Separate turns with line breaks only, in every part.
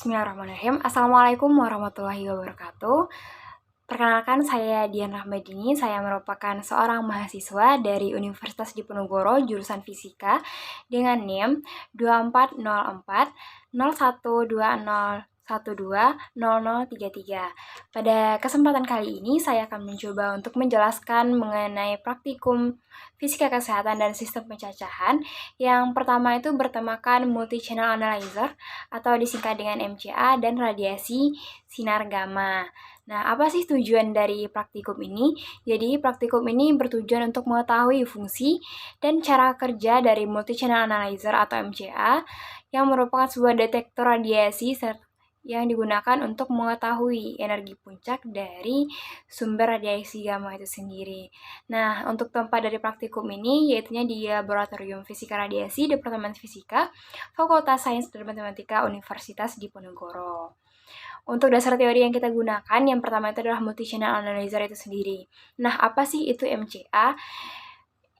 Bismillahirrahmanirrahim. Assalamualaikum warahmatullahi wabarakatuh. Perkenalkan, saya Dian Rahmadini. Saya merupakan seorang mahasiswa dari Universitas Diponegoro jurusan Fisika dengan NIM 24040120120033. Pada kesempatan kali ini saya akan mencoba untuk menjelaskan mengenai praktikum Fisika Kesehatan dan Sistem Pencacahan. Yang pertama itu bertemakan Multi-Channel Analyzer atau disingkat dengan MCA dan radiasi sinar gamma. Nah, apa sih tujuan dari praktikum ini? Jadi, praktikum ini bertujuan untuk mengetahui fungsi dan cara kerja dari Multi-Channel Analyzer atau MCA yang merupakan sebuah detektor radiasi yang digunakan untuk mengetahui energi puncak dari sumber radiasi gamma itu sendiri. Nah, untuk tempat dari praktikum ini yaitunya di Laboratorium Fisika Radiasi Departemen Fisika, Fakultas Sains dan Matematika Universitas Diponegoro. Untuk dasar teori yang kita gunakan, yang pertama itu adalah multi-channel analyzer itu sendiri. Nah, apa sih itu MCA?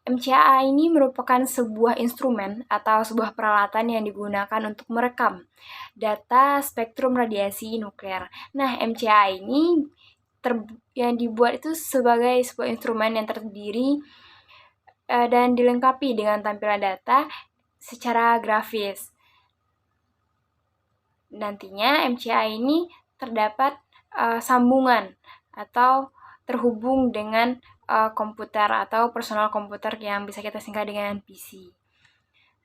MCA ini merupakan sebuah instrumen atau sebuah peralatan yang digunakan untuk merekam data spektrum radiasi nuklir. Nah, MCA ini yang dibuat itu sebagai sebuah instrumen yang terdiri dan dilengkapi dengan tampilan data secara grafis. Nantinya MCA ini terdapat sambungan atau terhubung dengan komputer atau personal komputer yang bisa kita singkat dengan PC.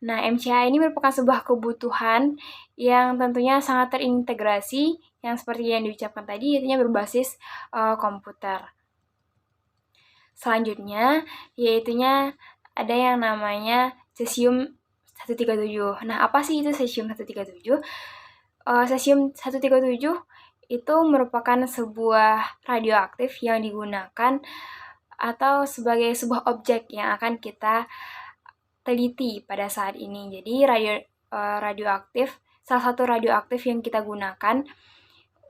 Nah, MCA ini merupakan sebuah kebutuhan yang tentunya sangat terintegrasi, yang seperti yang diucapkan tadi, yaitunya berbasis komputer. Selanjutnya, yaitunya ada yang namanya cesium 137. Nah, apa sih itu cesium 137? Cesium 137 itu merupakan sebuah radioaktif yang digunakan atau sebagai sebuah objek yang akan kita teliti pada saat ini. Jadi radioaktif, salah satu radioaktif yang kita gunakan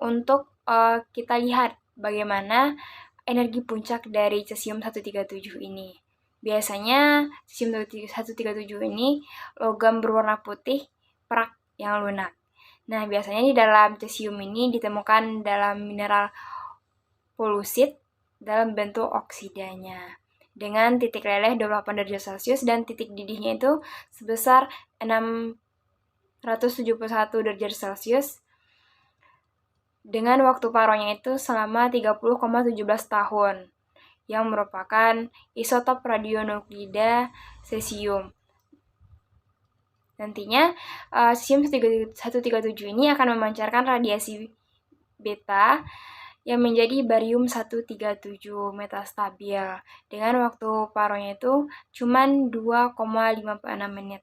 untuk kita lihat bagaimana energi puncak dari cesium 137 ini. Biasanya cesium 137 ini logam berwarna putih perak yang lunak. Nah, biasanya di dalam cesium ini ditemukan dalam mineral polusit dalam bentuk oksidanya dengan titik leleh 28 derajat Celcius dan titik didihnya itu sebesar 671 derajat Celcius dengan waktu paronya itu selama 30,17 tahun yang merupakan isotop radionuklida cesium. Nantinya cesium 137 ini akan memancarkan radiasi beta yang menjadi barium 137 metastabil dengan waktu paronya itu cuma 2,56 menit.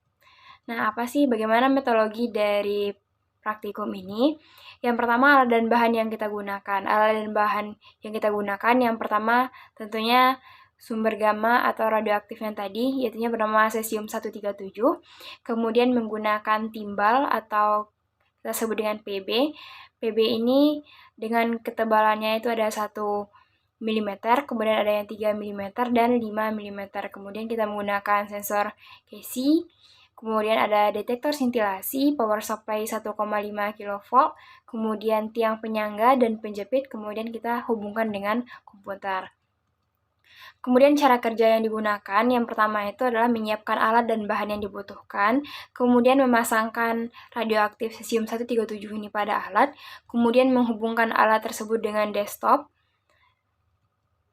Nah, apa sih bagaimana metodologi dari praktikum ini? Yang pertama, alat dan bahan yang kita gunakan. Alat dan bahan yang kita gunakan yang pertama tentunya sumber gamma atau radioaktif yang tadi, yaitunya bernama cesium 137. Kemudian menggunakan timbal atau kita sebut dengan PB. PB ini dengan ketebalannya itu ada 1 mm, kemudian ada yang 3 mm dan 5 mm. Kemudian kita menggunakan sensor Casey, kemudian ada detektor sintilasi, power supply 1,5 kV, kemudian tiang penyangga dan penjepit, kemudian kita hubungkan dengan komputer. Kemudian cara kerja yang digunakan, yang pertama itu adalah menyiapkan alat dan bahan yang dibutuhkan, kemudian memasangkan radioaktif cesium 137 ini pada alat, kemudian menghubungkan alat tersebut dengan desktop.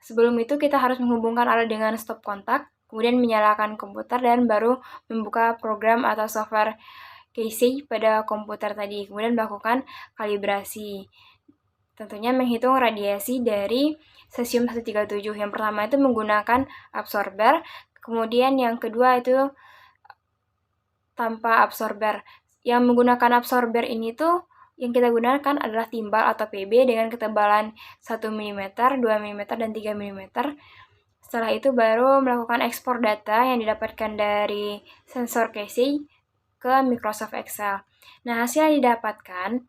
Sebelum itu kita harus menghubungkan alat dengan stop kontak, kemudian menyalakan komputer dan baru membuka program atau software Casey pada komputer tadi, kemudian melakukan kalibrasi. Tentunya menghitung radiasi dari cesium 137. Yang pertama itu menggunakan absorber, kemudian yang kedua itu tanpa absorber. Yang menggunakan absorber ini tuh yang kita gunakan adalah timbal atau PB dengan ketebalan 1 mm, 2 mm, dan 3 mm. Setelah itu baru melakukan ekspor data yang didapatkan dari sensor Casey ke Microsoft Excel. Nah, hasil yang didapatkan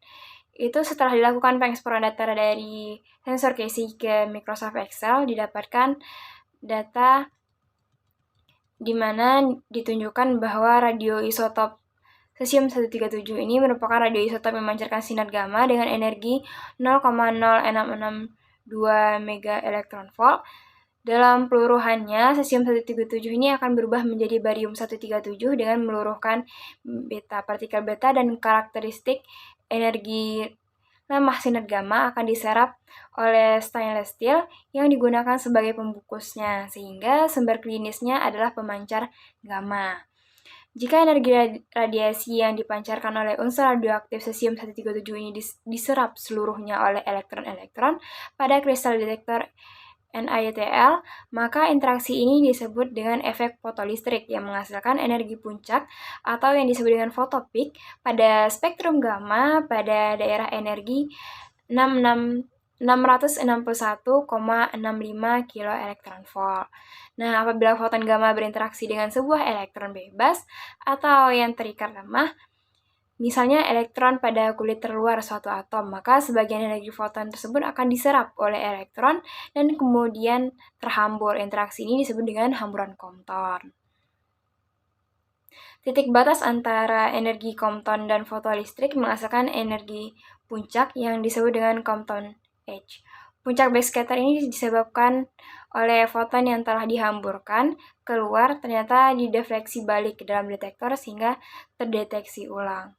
itu setelah dilakukan pengeksporan data dari sensor Casey ke Microsoft Excel, didapatkan data di mana ditunjukkan bahwa radioisotop Cesium-137 ini merupakan radioisotop yang memancarkan sinar gamma dengan energi 0,0662 MeV. Dalam peluruhannya, cesium-137 ini akan berubah menjadi barium-137 dengan meluruhkan beta, partikel beta, dan karakteristik energi lemah sinar gamma akan diserap oleh stainless steel yang digunakan sebagai pembungkusnya, sehingga sumber klinisnya adalah pemancar gamma. Jika energi radiasi yang dipancarkan oleh unsur radioaktif cesium-137 ini diserap seluruhnya oleh elektron-elektron pada kristal detektor NiTl, maka interaksi ini disebut dengan efek fotolistrik yang menghasilkan energi puncak atau yang disebut dengan fotopik pada spektrum gamma pada daerah energi 661,65 kV. Nah, apabila foton gamma berinteraksi dengan sebuah elektron bebas atau yang terikat lemah, misalnya elektron pada kulit terluar suatu atom, maka sebagian energi foton tersebut akan diserap oleh elektron dan kemudian terhambur. Interaksi ini disebut dengan hamburan Compton. Titik batas antara energi Compton dan fotolistrik menghasilkan energi puncak yang disebut dengan Compton H. Puncak backscatter ini disebabkan oleh foton yang telah dihamburkan keluar ternyata didefleksi balik ke dalam detektor sehingga terdeteksi ulang.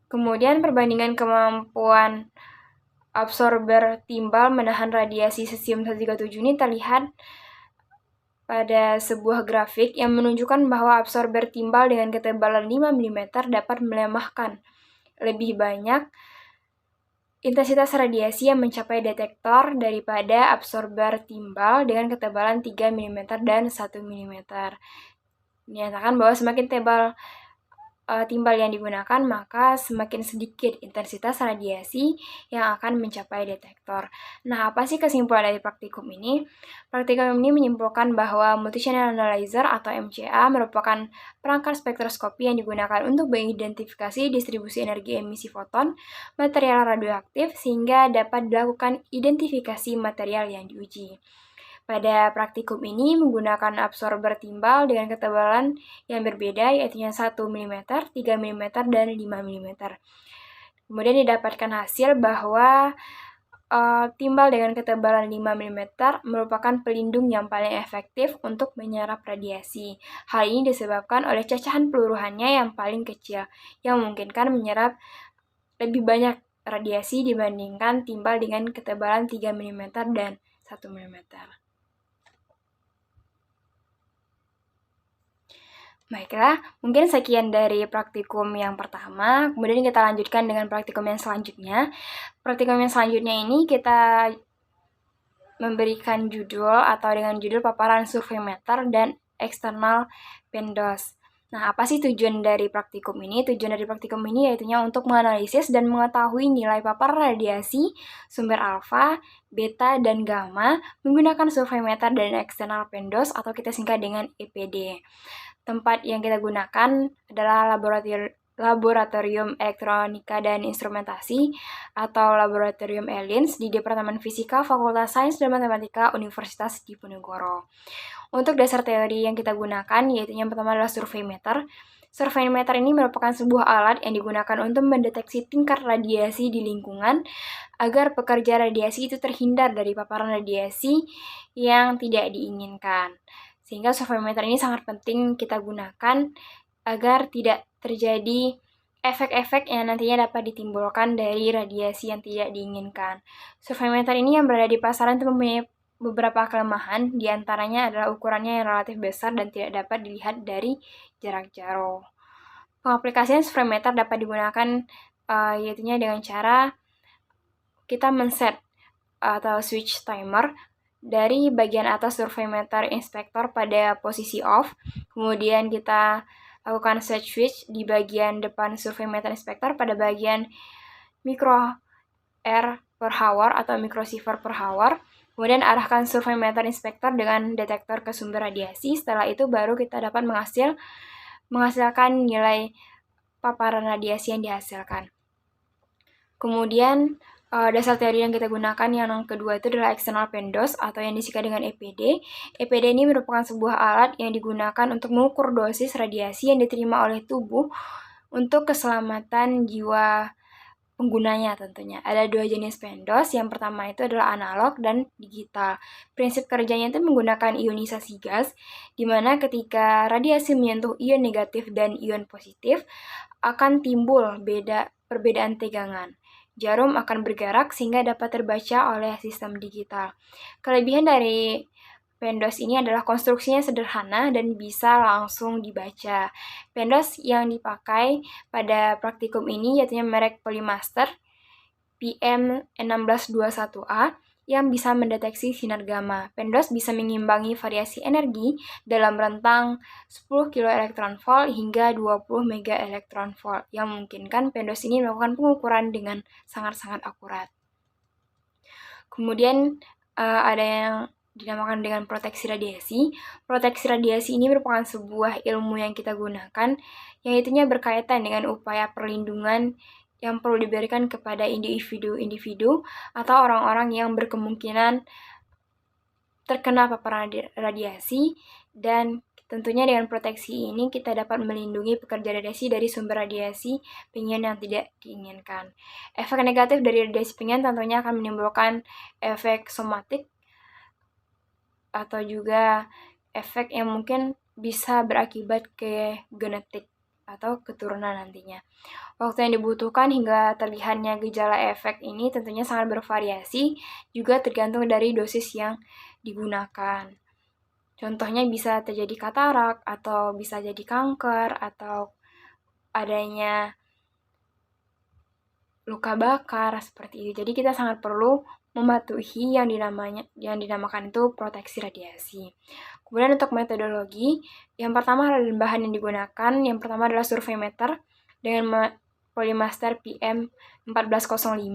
Kemudian perbandingan kemampuan absorber timbal menahan radiasi cesium-137 ini terlihat pada sebuah grafik yang menunjukkan bahwa absorber timbal dengan ketebalan 5 mm dapat melemahkan lebih banyak intensitas radiasi yang mencapai detektor daripada absorber timbal dengan ketebalan 3 mm dan 1 mm. Dinyatakan bahwa semakin tebal timbal yang digunakan, maka semakin sedikit intensitas radiasi yang akan mencapai detektor. Nah, apa sih kesimpulan dari praktikum ini? Praktikum ini menyimpulkan bahwa multi-channel analyzer atau MCA merupakan perangkat spektroskopi yang digunakan untuk mengidentifikasi distribusi energi emisi foton material radioaktif sehingga dapat dilakukan identifikasi material yang diuji. Pada praktikum ini menggunakan absorber timbal dengan ketebalan yang berbeda, yaitu 1 mm, 3 mm, dan 5 mm. Kemudian didapatkan hasil bahwa timbal dengan ketebalan 5 mm merupakan pelindung yang paling efektif untuk menyerap radiasi. Hal ini disebabkan oleh cacahan peluruhannya yang paling kecil, yang memungkinkan menyerap lebih banyak radiasi dibandingkan timbal dengan ketebalan 3 mm dan 1 mm. Baiklah, mungkin sekian dari praktikum yang pertama. Kemudian kita lanjutkan dengan praktikum yang selanjutnya. Praktikum yang selanjutnya ini kita memberikan judul atau dengan judul paparan survei meter dan eksternal PEMDAS. Nah, apa sih tujuan dari praktikum ini? Tujuan dari praktikum ini yaitu untuk menganalisis dan mengetahui nilai paparan radiasi sumber alfa, beta, dan gamma menggunakan survei meter dan eksternal PEMDAS atau kita singkat dengan EPD. Tempat yang kita gunakan adalah Laboratorium Elektronika dan Instrumentasi atau Laboratorium ELINS di Departemen Fisika Fakultas Sains dan Matematika Universitas Diponegoro. Untuk dasar teori yang kita gunakan yaitu yang pertama adalah survei meter. Survei meter ini merupakan sebuah alat yang digunakan untuk mendeteksi tingkat radiasi di lingkungan agar pekerja radiasi itu terhindar dari paparan radiasi yang tidak diinginkan. Sehingga survei meter ini sangat penting kita gunakan agar tidak terjadi efek-efek yang nantinya dapat ditimbulkan dari radiasi yang tidak diinginkan. Survei meter ini yang berada di pasaran itu mempunyai beberapa kelemahan, diantaranya adalah ukurannya yang relatif besar dan tidak dapat dilihat dari jarak jauh. Pengaplikasian survei meter dapat digunakan yaitu dengan cara kita men-set atau switch timer dari bagian atas survei meter inspektor pada posisi off, kemudian kita lakukan set switch di bagian depan survei meter inspektor pada bagian micro air per hour atau microsiever per hour, kemudian arahkan survei meter inspektor dengan detektor ke sumber radiasi. Setelah itu baru kita dapat menghasilkan nilai paparan radiasi yang dihasilkan. Kemudian Dasar teori yang kita gunakan yang kedua itu adalah external PENDOS atau yang disingkat dengan EPD. EPD ini merupakan sebuah alat yang digunakan untuk mengukur dosis radiasi yang diterima oleh tubuh untuk keselamatan jiwa penggunanya tentunya. Ada dua jenis PENDOS, yang pertama itu adalah analog dan digital. Prinsip kerjanya itu menggunakan ionisasi gas, di mana ketika radiasi menyentuh ion negatif dan ion positif, akan timbul perbedaan tegangan. Jarum akan bergerak sehingga dapat terbaca oleh sistem digital. Kelebihan dari PENDOS ini adalah konstruksinya sederhana dan bisa langsung dibaca. PENDOS yang dipakai pada praktikum ini yaitu merek Polymaster PM1621A yang bisa mendeteksi sinar gamma. PENDOS bisa mengimbangi variasi energi dalam rentang 10 kV hingga 20 MeV yang memungkinkan PENDOS ini melakukan pengukuran dengan sangat-sangat akurat. Kemudian ada yang dinamakan dengan proteksi radiasi. Proteksi radiasi ini merupakan sebuah ilmu yang kita gunakan, yang itunya berkaitan dengan upaya perlindungan yang perlu diberikan kepada individu-individu atau orang-orang yang berkemungkinan terkena paparan radiasi, dan tentunya dengan proteksi ini kita dapat melindungi pekerja radiasi dari sumber radiasi pengen yang tidak diinginkan. Efek negatif dari radiasi pengen tentunya akan menimbulkan efek somatik atau juga efek yang mungkin bisa berakibat ke genetik atau keturunan nantinya. Waktu yang dibutuhkan hingga terlihatnya gejala efek ini tentunya sangat bervariasi, juga tergantung dari dosis yang digunakan. Contohnya bisa terjadi katarak, atau bisa jadi kanker, atau adanya luka bakar seperti itu. Jadi kita sangat perlu mematuhi yang dinamakan itu proteksi radiasi. Kemudian untuk metodologi, yang pertama adalah bahan yang digunakan. Yang pertama adalah survei meter dengan Polymaster PM1405.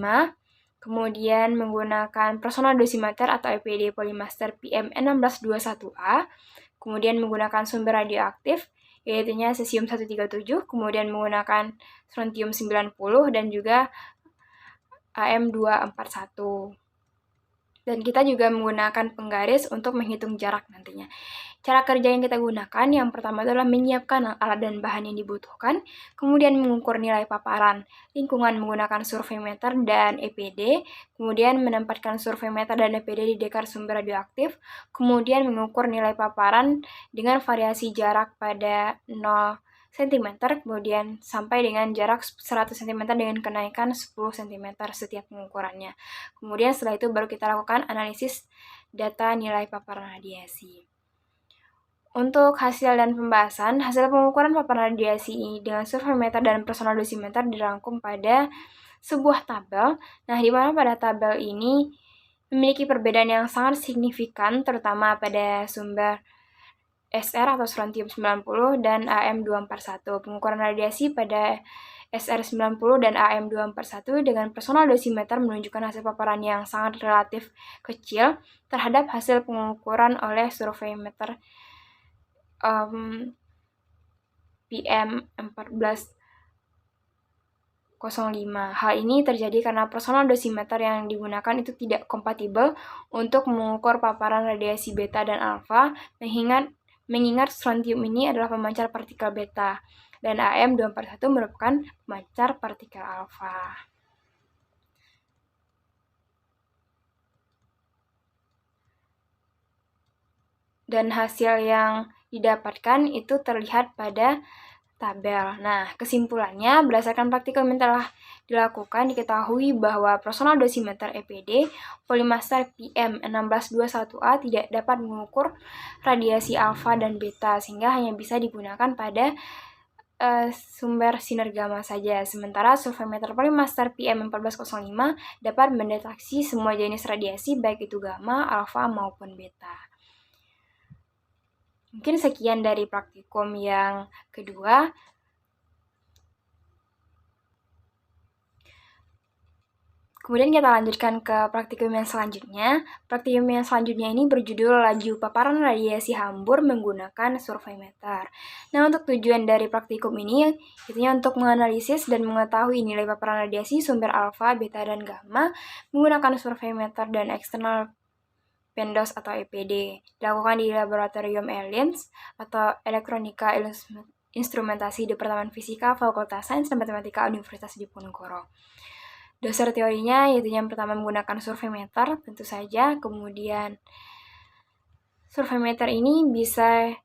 Kemudian menggunakan personal dosimeter atau EPD Polymaster PM1621A. Kemudian menggunakan sumber radioaktif, yaitu cesium 137, kemudian menggunakan strontium 90 dan juga AM241. Dan kita juga menggunakan penggaris untuk menghitung jarak nantinya. Cara kerja yang kita gunakan, yang pertama adalah menyiapkan alat dan bahan yang dibutuhkan, kemudian mengukur nilai paparan lingkungan menggunakan survei meter dan EPD, kemudian menempatkan survei meter dan EPD di dekar sumber radioaktif, kemudian mengukur nilai paparan dengan variasi jarak pada 0 cm, kemudian sampai dengan jarak 100 cm dengan kenaikan 10 cm setiap pengukurannya. Kemudian setelah itu baru kita lakukan analisis data nilai paparan radiasi. Untuk hasil dan pembahasan, hasil pengukuran paparan radiasi dengan survei meter dan personal dosimeter dirangkum pada sebuah tabel. Nah, di mana pada tabel ini memiliki perbedaan yang sangat signifikan, terutama pada sumber SR atau strontium 90 dan AM241. Pengukuran radiasi pada SR90 dan AM241 dengan personal dosimeter menunjukkan hasil paparan yang sangat relatif kecil terhadap hasil pengukuran oleh survei meter PM1405. Hal ini terjadi karena personal dosimeter yang digunakan itu tidak kompatibel untuk mengukur paparan radiasi beta dan alfa, mengingat strontium ini adalah pemancar partikel beta dan AM241 merupakan pemancar partikel alfa. Dan hasil yang didapatkan itu terlihat pada tabel. Nah, kesimpulannya, berdasarkan praktikum yang telah dilakukan, diketahui bahwa personal dosimeter EPD Polymaster PM1621A tidak dapat mengukur radiasi alfa dan beta, sehingga hanya bisa digunakan pada sumber sinar gamma saja. Sementara survei meter Polymaster PM1405 dapat mendeteksi semua jenis radiasi, baik itu gamma, alfa, maupun beta. Mungkin sekian dari praktikum yang kedua. Kemudian kita lanjutkan ke praktikum yang selanjutnya. Praktikum yang selanjutnya ini berjudul Laju Paparan Radiasi Hambur Menggunakan Survei Meter. Nah, untuk tujuan dari praktikum ini, intinya untuk menganalisis dan mengetahui nilai paparan radiasi sumber alfa, beta, dan gamma menggunakan survei meter dan eksternal PENDOS atau EPD. Dilakukan di Laboratorium ELINS atau Elektronika Instrumentasi Departemen Fisika Fakultas Sains dan Matematika Universitas Diponegoro. Dasar teorinya yaitu yang pertama menggunakan survei meter, tentu saja. Kemudian survei meter ini bisa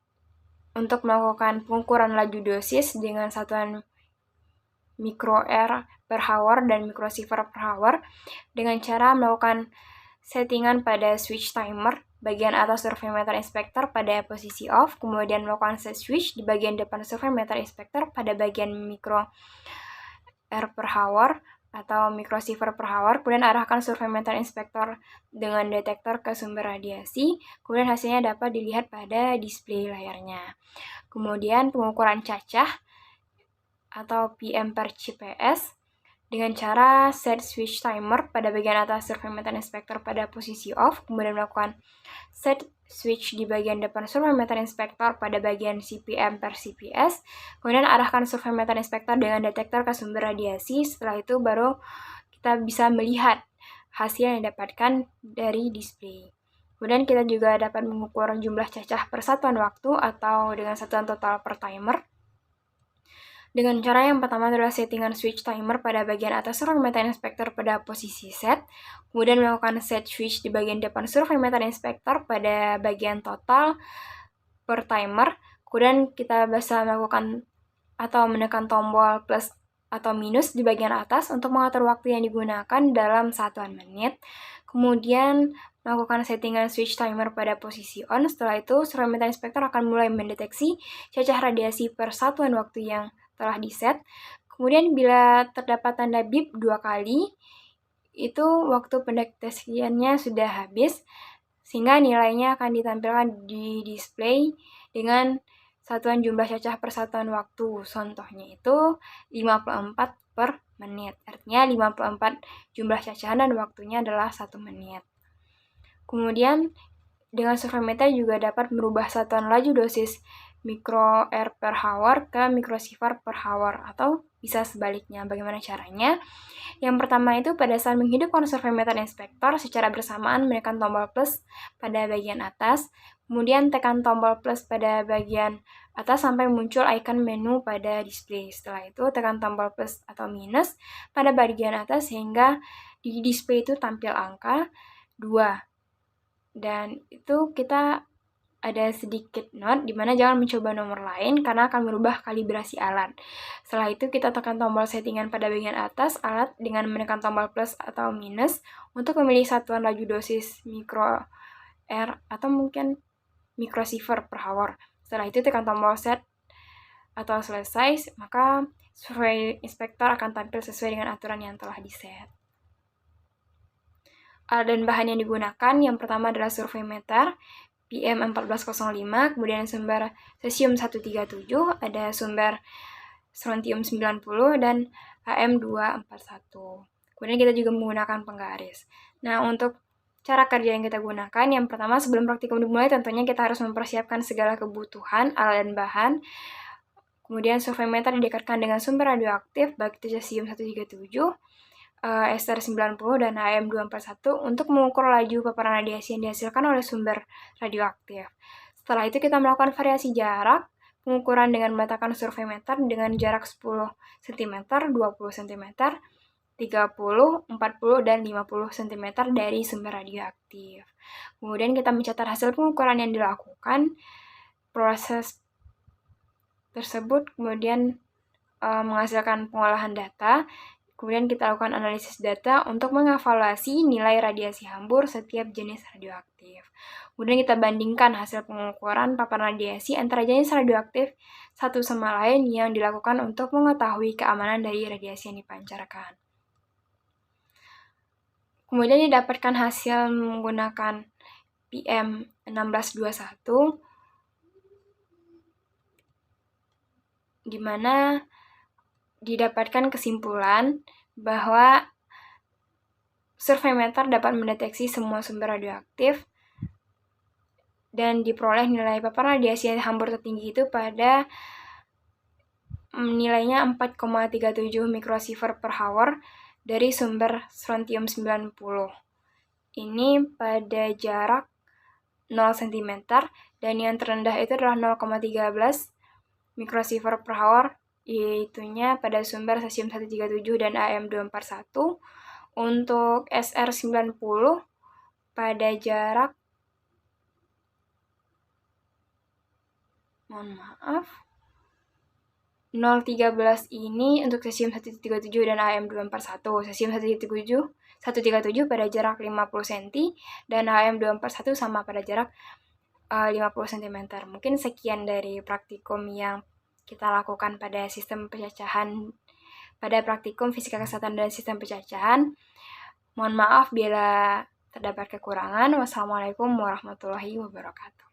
untuk melakukan pengukuran laju dosis dengan satuan mikroair per hour dan mikrosievert per hour dengan cara melakukan settingan pada switch timer bagian atas survei meter inspector pada posisi off, kemudian melakukan set switch di bagian depan survei meter inspector pada bagian mikro air per hour atau mikrosievert per hour, kemudian arahkan survei meter inspektor dengan detektor ke sumber radiasi, kemudian hasilnya dapat dilihat pada display layarnya. Kemudian pengukuran cacah atau PM per CPS dengan cara set switch timer pada bagian atas survei meter inspektor pada posisi off, kemudian melakukan set switch di bagian depan survei meter inspektor pada bagian CPM per CPS, kemudian arahkan survei meter inspektor dengan detektor ke sumber radiasi. Setelah itu baru kita bisa melihat hasil yang didapatkan dari display. Kemudian kita juga dapat mengukur jumlah cacah per satuan waktu atau dengan satuan total per timer. Dengan cara yang pertama adalah settingan switch timer pada bagian atas survei meter inspektor pada posisi set, kemudian melakukan set switch di bagian depan survei meter inspektor pada bagian total per timer, kemudian kita bisa melakukan atau menekan tombol plus atau minus di bagian atas untuk mengatur waktu yang digunakan dalam satuan menit, kemudian melakukan settingan switch timer pada posisi on. Setelah itu, survei meter inspektor akan mulai mendeteksi cacah radiasi per satuan waktu yang telah diset. Kemudian bila terdapat tanda bip 2 kali, itu waktu pendeteksiannya sudah habis, sehingga nilainya akan ditampilkan di display dengan satuan jumlah cacah per satuan waktu. Contohnya itu 54 per menit. Artinya 54 jumlah cacahan dan waktunya adalah 1 menit. Kemudian dengan survei meter juga dapat merubah satuan laju dosis mikroair per hour ke mikrosievert per hour atau bisa sebaliknya. Bagaimana caranya? Yang pertama itu pada saat menghidupkan survei meter inspektor secara bersamaan menekan tombol plus pada bagian atas, kemudian tekan tombol plus pada bagian atas sampai muncul icon menu pada display. Setelah itu tekan tombol plus atau minus pada bagian atas sehingga di display itu tampil angka 2. Dan itu kita ada sedikit note di mana jangan mencoba nomor lain karena akan merubah kalibrasi alat. Setelah itu kita tekan tombol settingan pada bagian atas alat dengan menekan tombol plus atau minus untuk memilih satuan laju dosis mikroair atau mungkin mikrosievert per hour. Setelah itu tekan tombol set atau selesai, maka survei inspektor akan tampil sesuai dengan aturan yang telah diset. Alat dan bahan yang digunakan, yang pertama adalah survei meter PM1405, kemudian sumber cesium 137, ada sumber strontium 90, dan AM241. Kemudian kita juga menggunakan penggaris. Nah, untuk cara kerja yang kita gunakan, yang pertama sebelum praktikum dimulai tentunya kita harus mempersiapkan segala kebutuhan, alat dan bahan. Kemudian survei meter didekatkan dengan sumber radioaktif, baik itu cesium 137, ester 90 dan AM241 untuk mengukur laju paparan radiasi yang dihasilkan oleh sumber radioaktif. Setelah itu kita melakukan variasi jarak, pengukuran dengan meletakkan survei meter dengan jarak 10 cm, 20 cm, 30, 40, dan 50 cm dari sumber radioaktif. Kemudian kita mencatat hasil pengukuran yang dilakukan. Proses tersebut kemudian menghasilkan pengolahan data. Kemudian kita lakukan analisis data untuk mengevaluasi nilai radiasi hambur setiap jenis radioaktif. Kemudian kita bandingkan hasil pengukuran paparan radiasi antara jenis radioaktif satu sama lain yang dilakukan untuk mengetahui keamanan dari radiasi yang dipancarkan. Kemudian didapatkan hasil menggunakan PM1621, di mana didapatkan kesimpulan bahwa survei meter dapat mendeteksi semua sumber radioaktif dan diperoleh nilai paparan radiasi hambur tertinggi itu pada nilainya 4,37 mikrosievert per hour dari sumber strontium 90. Ini pada jarak 0 cm dan yang terendah itu adalah 0,13 mikrosievert per hour, yaitunya pada sumber cesium 137 dan AM241. Untuk SR90 pada jarak 0,13 ini untuk cesium 137 dan AM241. Cesium 137 pada jarak 50 cm dan AM241 sama pada jarak 50 cm. Mungkin sekian dari praktikum yang kita lakukan pada sistem pencacahan, pada praktikum fisika kesehatan dan sistem pencacahan. Mohon maaf bila terdapat kekurangan. Wassalamualaikum warahmatullahi wabarakatuh.